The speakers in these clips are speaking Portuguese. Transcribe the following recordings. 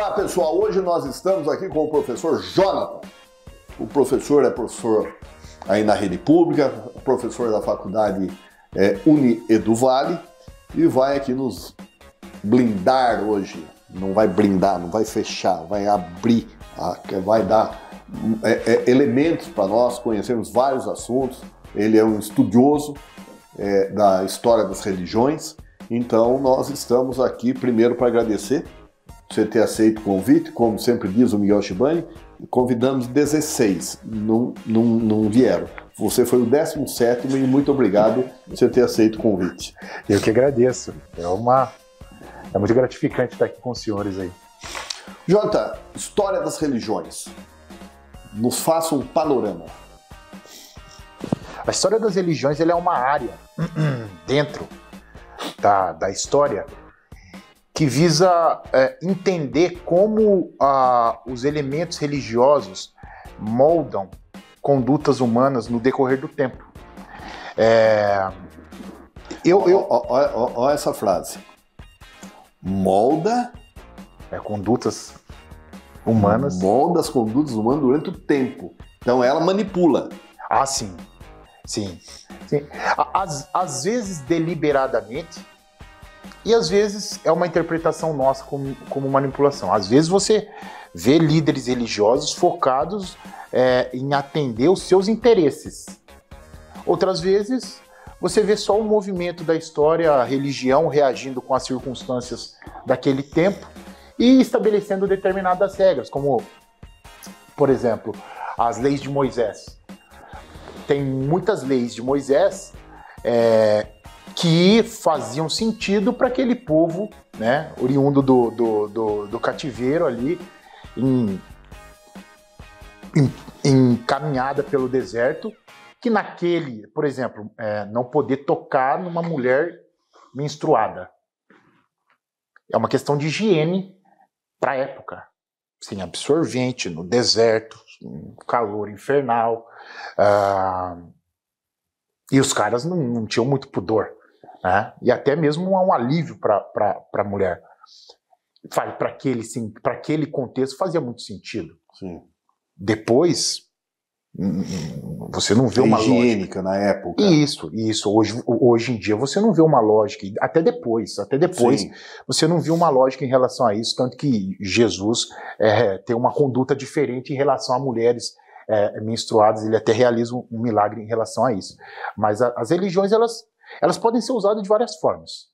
Olá pessoal, hoje nós estamos aqui com o professor Jonathan. O professor é professor aí na rede pública, professor da faculdade Uniedu Vale e vai aqui nos blindar hoje. Não vai blindar, não vai fechar, vai abrir, vai dar elementos para nós conhecermos vários assuntos. Ele é um estudioso da história das religiões, então nós estamos aqui primeiro para agradecer você ter aceito o convite, como sempre diz o Miguel Shibani, convidamos 16, não vieram. Você foi o 17º e muito obrigado por você ter aceito o convite. Eu que agradeço, é muito gratificante estar aqui com os senhores aí. Jota, história das religiões, nos faça um panorama. A história das religiões ela é uma área dentro da história que visa entender como os elementos religiosos moldam condutas humanas no decorrer do tempo. Olha essa frase. Molda... condutas humanas. Molda as condutas humanas durante o tempo. Então ela manipula. Ah, sim. Sim. Às vezes deliberadamente, e às vezes é uma interpretação nossa como manipulação. Às vezes você vê líderes religiosos focados em atender os seus interesses. Outras vezes você vê só o movimento da história, a religião reagindo com as circunstâncias daquele tempo e estabelecendo determinadas regras, como, por exemplo, as leis de Moisés. Tem muitas leis de Moisés que faziam sentido para aquele povo, né, oriundo do cativeiro ali, em caminhada pelo deserto, que naquele, por exemplo, não poder tocar numa mulher menstruada. É uma questão de higiene para a época, sem absorvente, no deserto, um calor infernal, e os caras não tinham muito pudor. Né? E até mesmo um alívio para a mulher. Para aquele contexto fazia muito sentido. Sim. Depois, você não vê uma higiênica lógica. Na época. Isso. Hoje em dia você não vê uma lógica, até depois Sim. Você não viu uma lógica em relação a isso, tanto que Jesus tem uma conduta diferente em relação a mulheres menstruadas, ele até realiza um milagre em relação a isso. Mas as religiões, elas podem ser usadas de várias formas.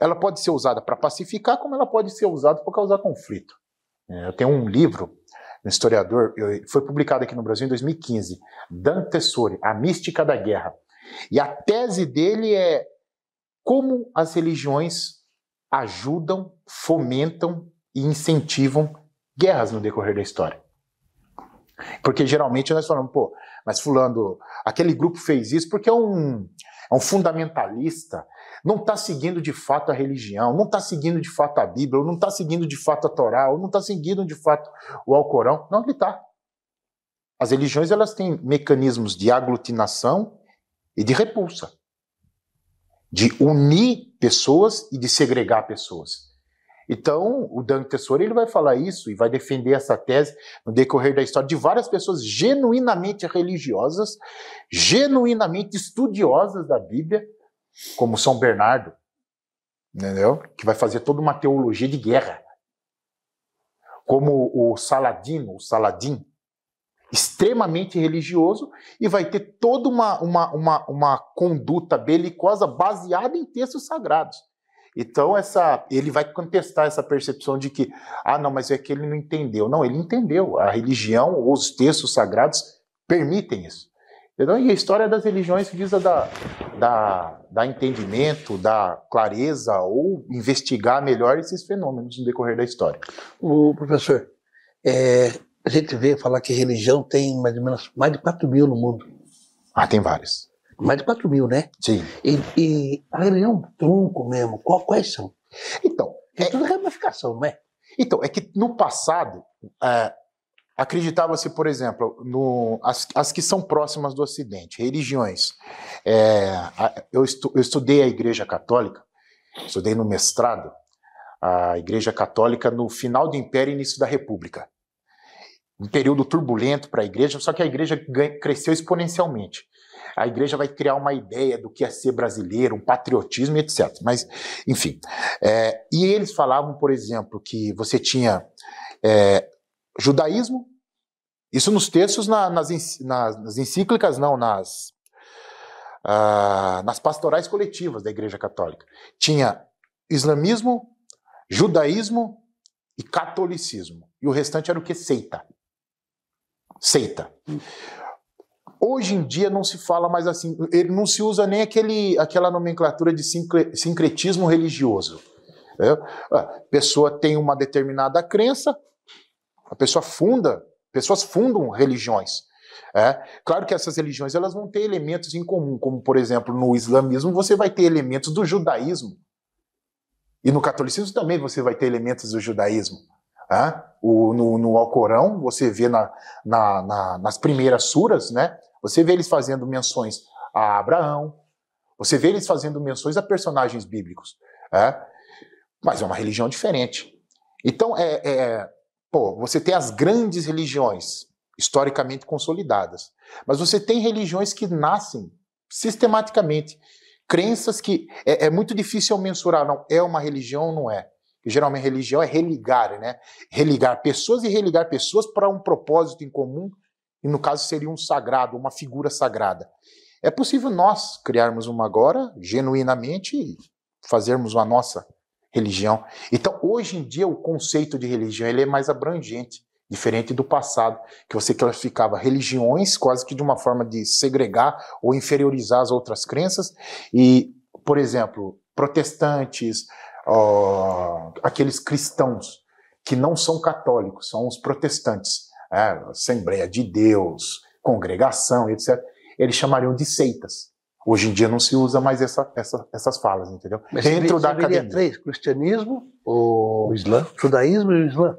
Ela pode ser usada para pacificar, como ela pode ser usada para causar conflito. Eu tenho um livro, um historiador, foi publicado aqui no Brasil em 2015, Dan Tessori, A Mística da Guerra. E a tese dele é como as religiões ajudam, fomentam e incentivam guerras no decorrer da história. Porque geralmente nós falamos, mas fulano, aquele grupo fez isso porque é um fundamentalista, não está seguindo de fato a religião, não está seguindo de fato a Bíblia, ou não está seguindo de fato a Torá, ou não está seguindo de fato o Alcorão. Não, ele está. As religiões elas têm mecanismos de aglutinação e de repulsa, de unir pessoas e de segregar pessoas. Então, o Dan Tessori ele vai falar isso e vai defender essa tese no decorrer da história de várias pessoas genuinamente religiosas, genuinamente estudiosas da Bíblia, como São Bernardo, entendeu? Que vai fazer toda uma teologia de guerra. Como o Saladin, extremamente religioso, e vai ter toda uma conduta belicosa baseada em textos sagrados. Então, ele vai contestar essa percepção de que, não, mas é que ele não entendeu. Não, ele entendeu. A religião ou os textos sagrados permitem isso. Entendeu? E a história das religiões visa dar entendimento, dar clareza ou investigar melhor esses fenômenos no decorrer da história. O professor, a gente vê falar que religião tem mais ou menos mais de 4 mil no mundo. Tem várias. Mais de 4 mil, né? Sim. E a religião tronco mesmo, quais são? Então, é tudo ramificação, não é? Então, é que no passado, acreditava-se, por exemplo, as que são próximas do Ocidente, religiões. Eu estudei a Igreja Católica, estudei no mestrado, a Igreja Católica no final do Império e início da República. Um período turbulento para a Igreja, só que a Igreja cresceu exponencialmente. A Igreja vai criar uma ideia do que é ser brasileiro, um patriotismo, etc. Mas, enfim. E eles falavam, por exemplo, que você tinha judaísmo, isso nos textos, nas encíclicas, não, nas pastorais coletivas da Igreja Católica. Tinha islamismo, judaísmo e catolicismo. E o restante era o que? Seita. Hoje em dia não se fala mais assim, ele não se usa nem aquela nomenclatura de sincretismo religioso. A pessoa tem uma determinada crença, pessoas fundam religiões. Claro que essas religiões elas vão ter elementos em comum, como por exemplo no islamismo você vai ter elementos do judaísmo. E no catolicismo também você vai ter elementos do judaísmo. No Alcorão, você vê nas primeiras suras, né? Você vê eles fazendo menções a Abraão, você vê eles fazendo menções a personagens bíblicos. Mas é uma religião diferente. Então, você tem as grandes religiões historicamente consolidadas, mas você tem religiões que nascem sistematicamente. Crenças que é muito difícil mensurar, não, é uma religião ou não é. E, geralmente religião é religar, né? Religar pessoas e religar pessoas para um propósito em comum, e no caso seria um sagrado, uma figura sagrada. É possível nós criarmos uma agora, genuinamente, e fazermos a nossa religião. Então, hoje em dia, o conceito de religião ele é mais abrangente, diferente do passado, que você classificava religiões quase que de uma forma de segregar ou inferiorizar as outras crenças. E, por exemplo, protestantes, aqueles cristãos que não são católicos, são os protestantes, Assembleia de Deus, congregação, etc. Eles chamariam de seitas. Hoje em dia não se usa mais essas falas, entendeu? Mas dentro da academia. Três: cristianismo, o Islã, judaísmo e o Islã.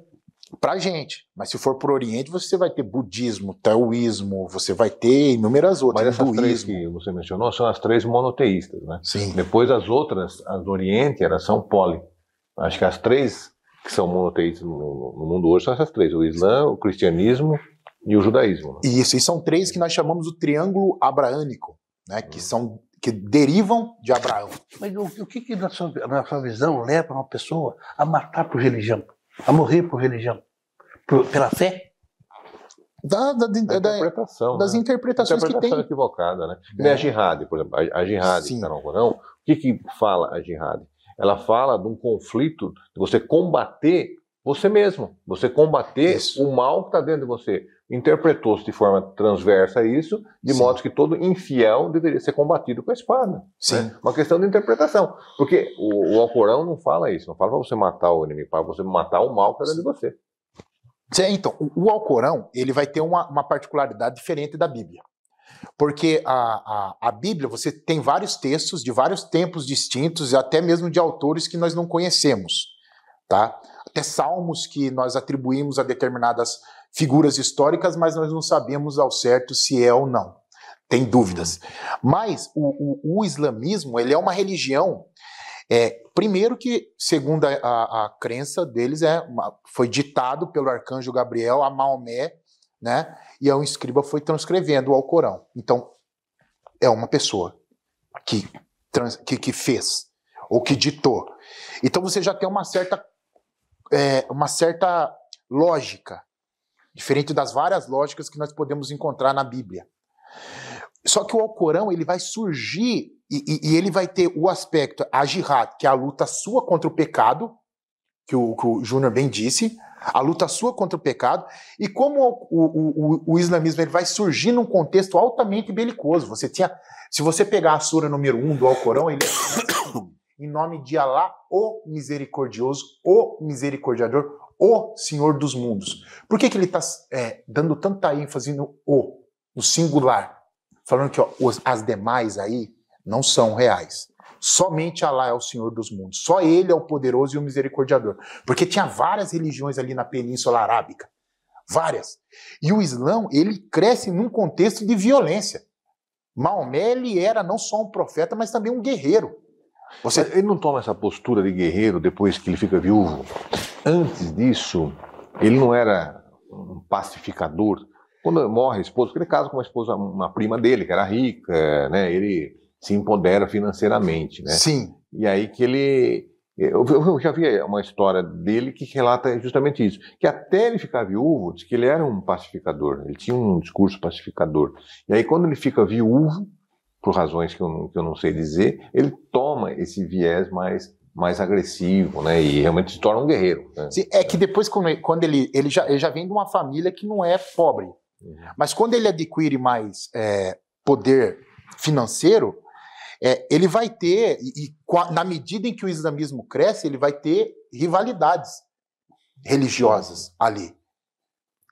Pra gente, mas se for pro Oriente, você vai ter budismo, taoísmo, você vai ter inúmeras outras. Mas essas três que você mencionou são as três monoteístas, né? Sim. Depois as outras, as do Oriente, elas são poli. Acho que as três que são monoteístas no mundo hoje são essas três: o Islã, o cristianismo e o judaísmo. Né? Isso, e são três que nós chamamos o triângulo abraânico, né? Que derivam de Abraão. Mas o que na sua visão leva uma pessoa a matar por religião? A morrer por religião? Pela fé? Interpretação, das interpretações que tem. Interpretação equivocada, né? A jihad, por exemplo, a jihad que está no Alcorão, o que fala a jihad? Ela fala de um conflito de você combater você mesmo, você combater o mal que está dentro de você. Interpretou-se de forma transversa isso, de modo que todo infiel deveria ser combatido com a espada. Sim. Né? Uma questão de interpretação. Porque o Alcorão não fala isso, não fala para você matar o inimigo, para você matar o mal que está dentro de você. Então, o Alcorão ele vai ter uma particularidade diferente da Bíblia. Porque a Bíblia, você tem vários textos de vários tempos distintos, e até mesmo de autores que nós não conhecemos. Tá? Até salmos que nós atribuímos a determinadas figuras históricas, mas nós não sabemos ao certo se é ou não. Tem dúvidas. Mas o islamismo, ele é uma religião, primeiro que, segundo a crença deles, foi ditado pelo arcanjo Gabriel a Maomé, né? E um escriba foi transcrevendo o Alcorão. Então, é uma pessoa que fez, ou que ditou. Então você já tem uma certa lógica, diferente das várias lógicas que nós podemos encontrar na Bíblia. Só que o Alcorão ele vai surgir e ele vai ter o aspecto, a jihad, que é a luta sua contra o pecado, que o Júnior bem disse, a luta sua contra o pecado, e como o islamismo ele vai surgir num contexto altamente belicoso. Se você pegar a sura número 1 do Alcorão, ele em nome de Alá, o misericordioso, o misericordiador, o Senhor dos mundos. Por que ele está dando tanta ênfase no singular? Falando que as demais aí não são reais. Somente Alá é o Senhor dos mundos. Só Ele é o poderoso e o misericordiador. Porque tinha várias religiões ali na Península Arábica. Várias. E o Islã, ele cresce num contexto de violência. Maomé, ele era não só um profeta, mas também um guerreiro. Ele não toma essa postura de guerreiro depois que ele fica viúvo? Antes disso, ele não era um pacificador? Quando morre a esposa, porque ele casa com uma prima dele, que era rica, né? Ele se empodera financeiramente, né? Sim. E aí que ele... Eu já vi uma história dele que relata justamente isso, que até ele ficar viúvo, diz que ele era um pacificador, ele tinha um discurso pacificador. E aí quando ele fica viúvo, por razões que eu não sei dizer, ele toma esse viés mais agressivo, né? E realmente se torna um guerreiro. Né? Sim, é que depois, quando ele já vem de uma família que não é pobre, mas quando ele adquire mais poder financeiro, ele vai ter, na medida em que o islamismo cresce, ele vai ter rivalidades religiosas ali.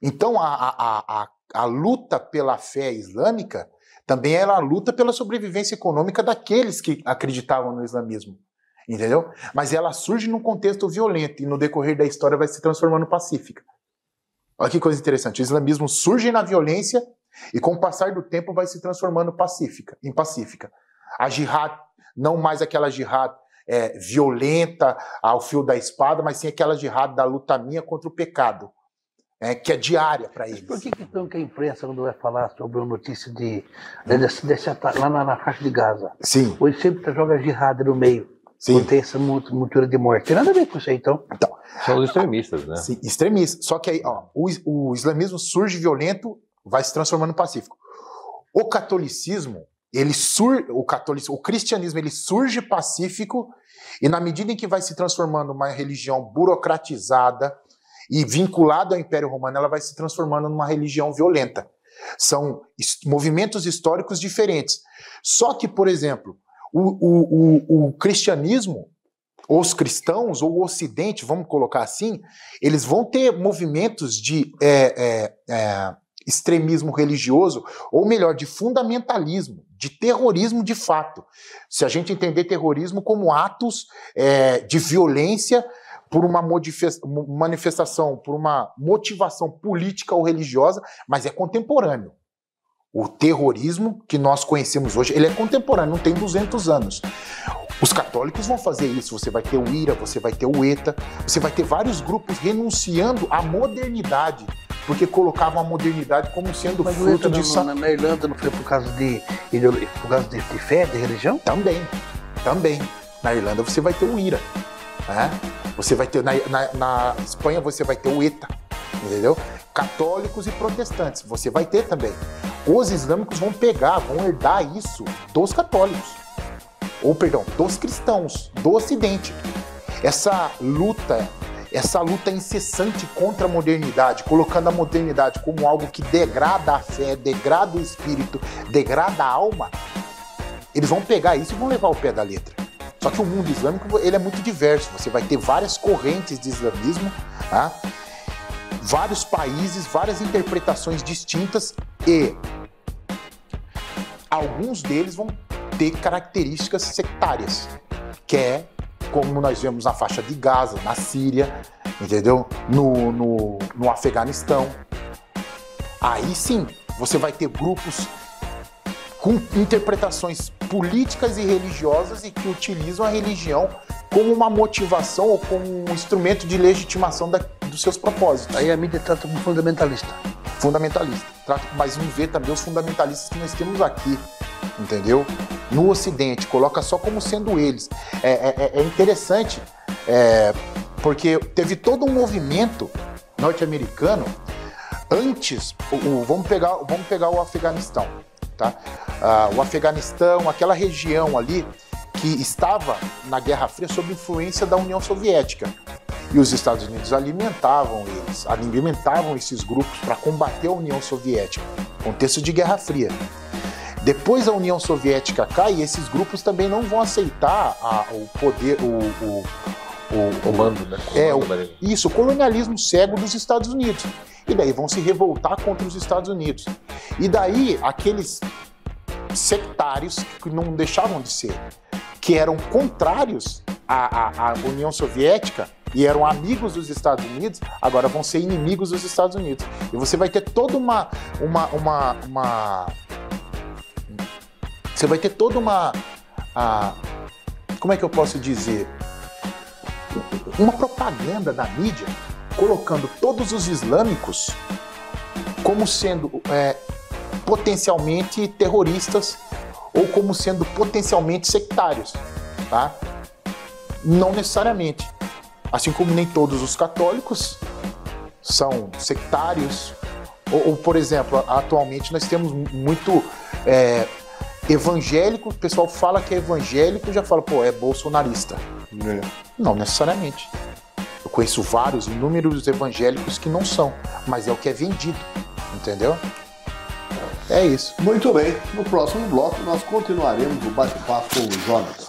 Então, a luta pela fé islâmica também era a luta pela sobrevivência econômica daqueles que acreditavam no islamismo, entendeu? Mas ela surge num contexto violento e no decorrer da história vai se transformando pacífica. Olha que coisa interessante, o islamismo surge na violência e com o passar do tempo vai se transformando em pacífica. A jihad, não mais aquela jihad violenta ao fio da espada, mas sim aquela jihad da luta minha contra o pecado, que é diária para eles. Por que então que a imprensa, quando vai falar sobre a notícia desse ataque lá na faixa de Gaza, sim, hoje sempre joga jihad no meio, sim, quando tem essa montura de morte? Tem nada a ver com isso aí, então. São os extremistas, né? Sim, extremistas. Só que aí, o islamismo surge violento, vai se transformando pacífico. O catolicismo, o cristianismo, ele surge pacífico e na medida em que vai se transformando uma religião burocratizada e vinculada ao Império Romano, ela vai se transformando numa religião violenta. São movimentos históricos diferentes. Só que, por exemplo, o cristianismo, os cristãos, ou o Ocidente, vamos colocar assim, eles vão ter movimentos de extremismo religioso, ou melhor, de fundamentalismo, de terrorismo de fato. Se a gente entender terrorismo como atos de violência por uma manifestação, por uma motivação política ou religiosa, mas é contemporâneo. O terrorismo que nós conhecemos hoje, ele é contemporâneo, não tem 200 anos. Os católicos vão fazer isso, você vai ter o IRA, você vai ter o ETA, você vai ter vários grupos renunciando à modernidade, porque colocavam a modernidade como sendo fruto de... Na Irlanda não foi por causa de fé, de religião? Também. Na Irlanda você vai ter o IRA. Você vai ter, na Espanha você vai ter o ETA, entendeu? Católicos e protestantes, você vai ter também. Os islâmicos vão herdar isso dos católicos. Dos cristãos, do Ocidente. Essa luta incessante contra a modernidade, colocando a modernidade como algo que degrada a fé, degrada o espírito, degrada a alma, eles vão pegar isso e vão levar ao pé da letra. Só que o mundo islâmico, ele é muito diverso, você vai ter várias correntes de islamismo, vários países, várias interpretações distintas e alguns deles vão ter características sectárias, que é como nós vemos na faixa de Gaza, na Síria, entendeu? No Afeganistão. Aí sim, você vai ter grupos com interpretações políticas e religiosas e que utilizam a religião como uma motivação ou como um instrumento de legitimação dos seus propósitos. Aí a mídia trata como fundamentalista. Mas não vê também os fundamentalistas que nós temos aqui, entendeu? No Ocidente, coloca só como sendo eles. É interessante, porque teve todo um movimento norte-americano antes. Vamos pegar o Afeganistão, tá? O Afeganistão, aquela região ali que estava na Guerra Fria sob influência da União Soviética. E os Estados Unidos alimentavam esses grupos para combater a União Soviética, contexto de Guerra Fria. Depois a União Soviética cai e esses grupos também não vão aceitar o poder, o comando, né? O colonialismo cego dos Estados Unidos. E daí vão se revoltar contra os Estados Unidos. E daí aqueles sectários que não deixavam de ser, que eram contrários à União Soviética e eram amigos dos Estados Unidos, agora vão ser inimigos dos Estados Unidos. E você vai ter toda como é que eu posso dizer, uma propaganda da mídia colocando todos os islâmicos como sendo potencialmente terroristas ou como sendo potencialmente sectários, tá? Não necessariamente. Assim como nem todos os católicos são sectários, ou por exemplo, atualmente nós temos muito evangélico, o pessoal fala que é evangélico e já fala, pô, é bolsonarista. Não necessariamente. Eu conheço inúmeros evangélicos que não são, mas é o que é vendido, entendeu? É isso. Muito bem, no próximo bloco nós continuaremos o bate-papo com o Jonathan.